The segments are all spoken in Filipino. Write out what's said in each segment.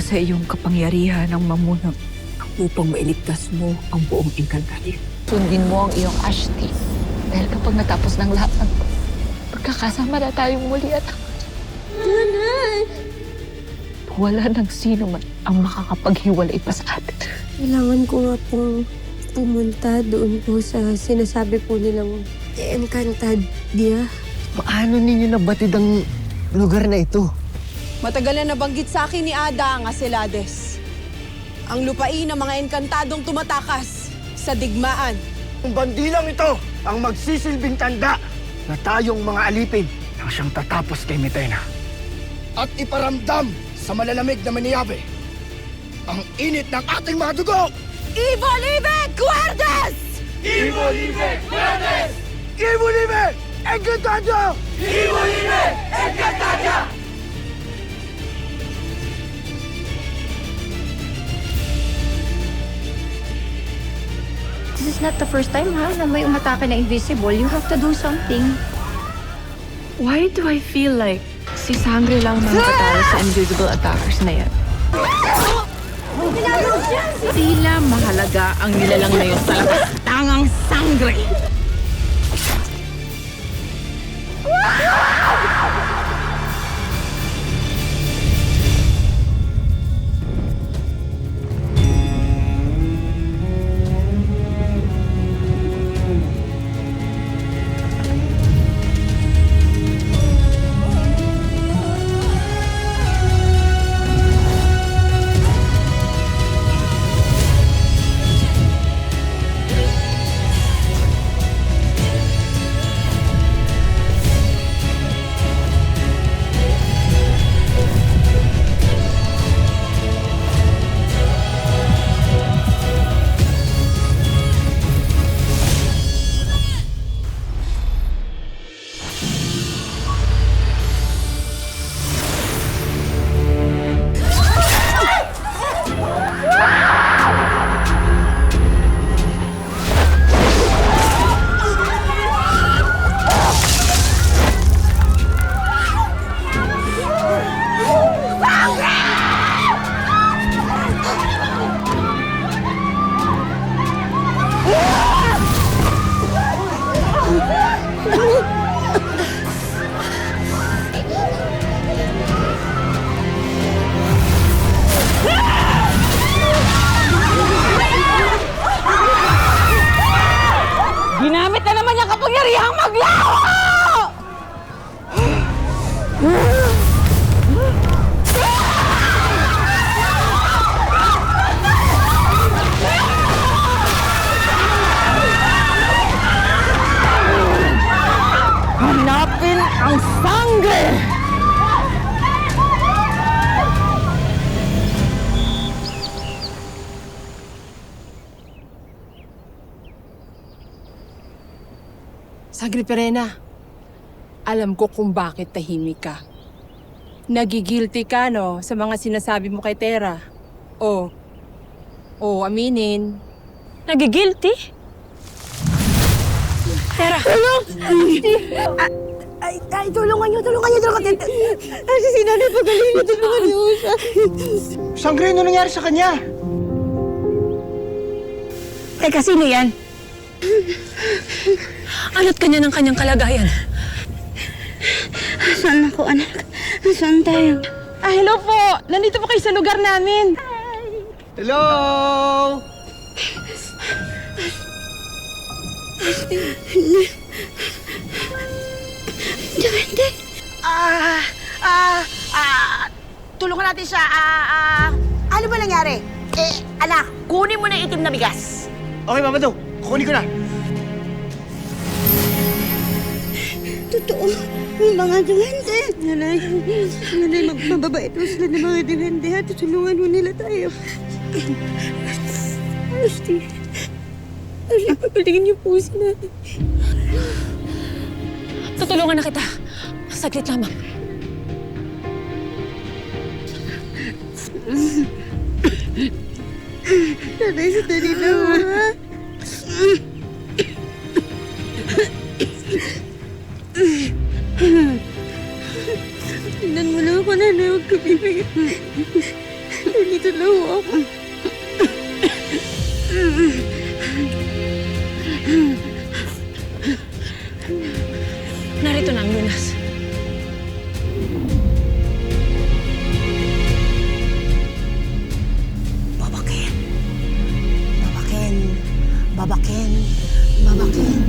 sa iyong kapangyarihan ang mamunang upang mailigtas mo ang buong Encantadia. Sundin mo ang iyong Ashti. Dahil kapag natapos ng lahat ng pagkakasama na tayong muli at Nanay! wala nang sino man ang makakapaghiwalay pa sa atin. Kailangan ko nga pong pumunta doon po sa sinasabi po nilang Encantadia. Paano ninyo nabatid ang lugar na ito? Matagal na nabanggit sa akin ni Ada ang Acelades. Ang lupain ng mga enkantadong tumatakas sa digmaan. Ang bandilang ito ang magsisilbing tanda na tayong mga alipin ang siyang tatapos kay Mitena. At iparamdam sa malalamig na Maniabe ang init ng ating mga dugo! Ivo Libe Guardes! Ivo Libe! Guardes! Ivo Libe! Encantadia! Ivo Libe! Encantadia! This is not the first time, ha, na may umatake na invisible. You have to do something. Why do I feel like si Sangre lang makakatalo sa invisible attackers na yan? Tila mahalaga ang nilalang na yun sa labas. Tangang Sangre! Ginamit na naman yung kapangyarihang maglaho! Hanapin ang Sangre! Sangre Perena, alam ko kung bakit tahimik ka. Nagigilty ka, no, sa mga sinasabi mo kay Tera. Aminin. Nagigilty? Tera! Ay, tulungan niyo. Ay, si Nanay, pagaling niyo. Tulungan niyo siya. Sangre, ano nangyari sa kanya? Teka, sino yan? Ano't kanya ng kanyang kalagayan? Saan ako, anak? Saan tayo? Hello po! Nandito po kayo sa lugar namin. Hello! Duwende! Tulungan natin siya. Ano ba nangyari? Anak, kunin mo na yung itim na bigas. Okay, Mama Do. Kukunin ko na. Totoo, may mga duwende. Nanay, mababait mo sila ng mga duwende, ha? Tutulungan mo nila tayo. Asti, pagalingin niyo po si Nanay. Tutulungan na kita. Saglit lamang. Nanay, sandali lang, ha? Tingnan mo lang ako, Nanay. Huwag ka bibigyan. Nandito lang ho ako. Narito na ang lunas. Babakin. Babakin. Babakin. Babakin.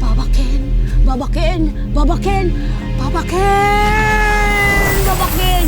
Babakin. Babakin. Babakin. Babakin. Babakin. Babakin.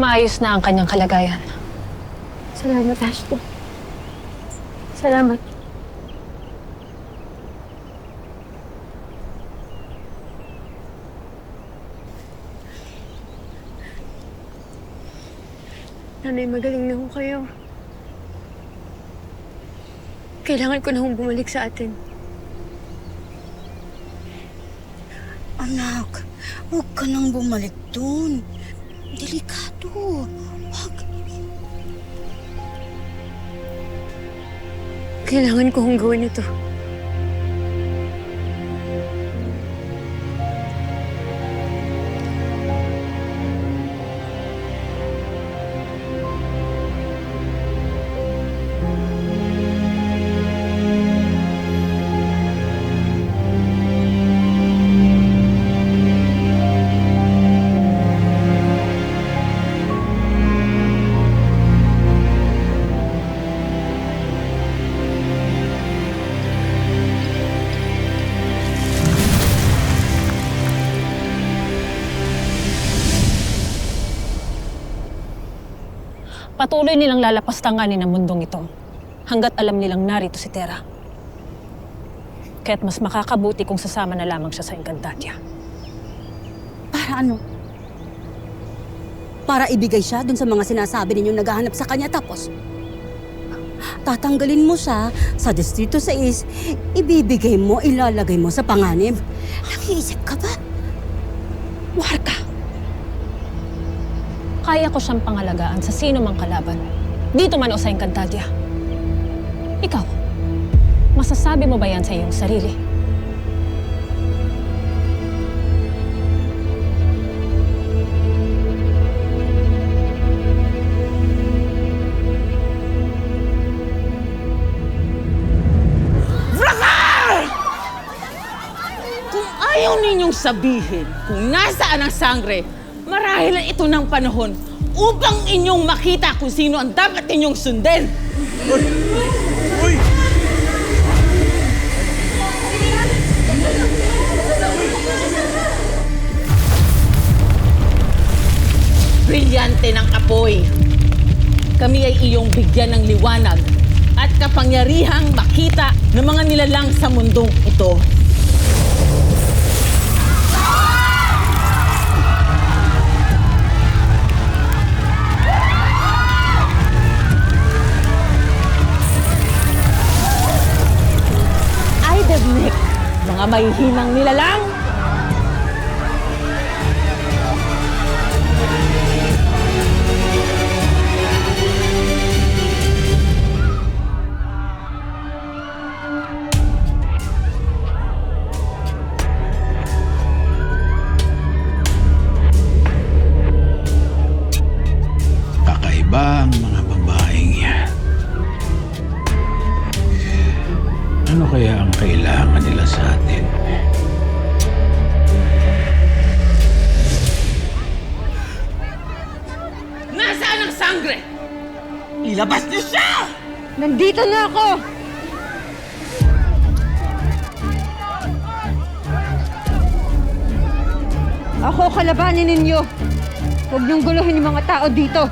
Maayos na ang kanyang kalagayan. Salamat, Ashley. Salamat. Nanay, magaling na ho kayo. Kailangan ko na hong bumalik sa atin. Anak, huwag ka nang bumalik dun. Delikado. Wag. Kailangan ko hong gawin ito. Patuloy nilang lalapastanganin ang mundong ito hanggat alam nilang narito si Terra. Kaya't mas makakabuti kung sasama na lamang siya sa Encantadia. Para ano? Para ibigay siya dun sa mga sinasabi ninyong naghahanap sa kanya tapos tatanggalin mo siya sa Distrito 6, ibibigay mo, ilalagay mo sa panganib. Nag-iisip ka ba? Warka! Kaya ko siyang pangalagaan sa sino mang kalaban, dito man o sa Encantadia. Ikaw, masasabi mo ba yan sa iyong sarili? Kung ayaw ninyong sabihin kung nasaan ang sangre, marahil ito ng panahon upang inyong makita kung sino ang dapat ninyong sundin. Uy! Brilyante ng apoy. Kami ay iyong bigyan ng liwanag at kapangyarihang makita ng mga nilalang sa mundong ito. Nick, mga mahihinang nilalang. Kakaiba ang mga babaeng yan. Ano kaya ang kailangan nila sa atin? Nasaan ang sangre? Ilabas niyo siya! Nandito na ako! Ako kalabanin ninyo. Huwag niyong guluhin yung mga tao dito.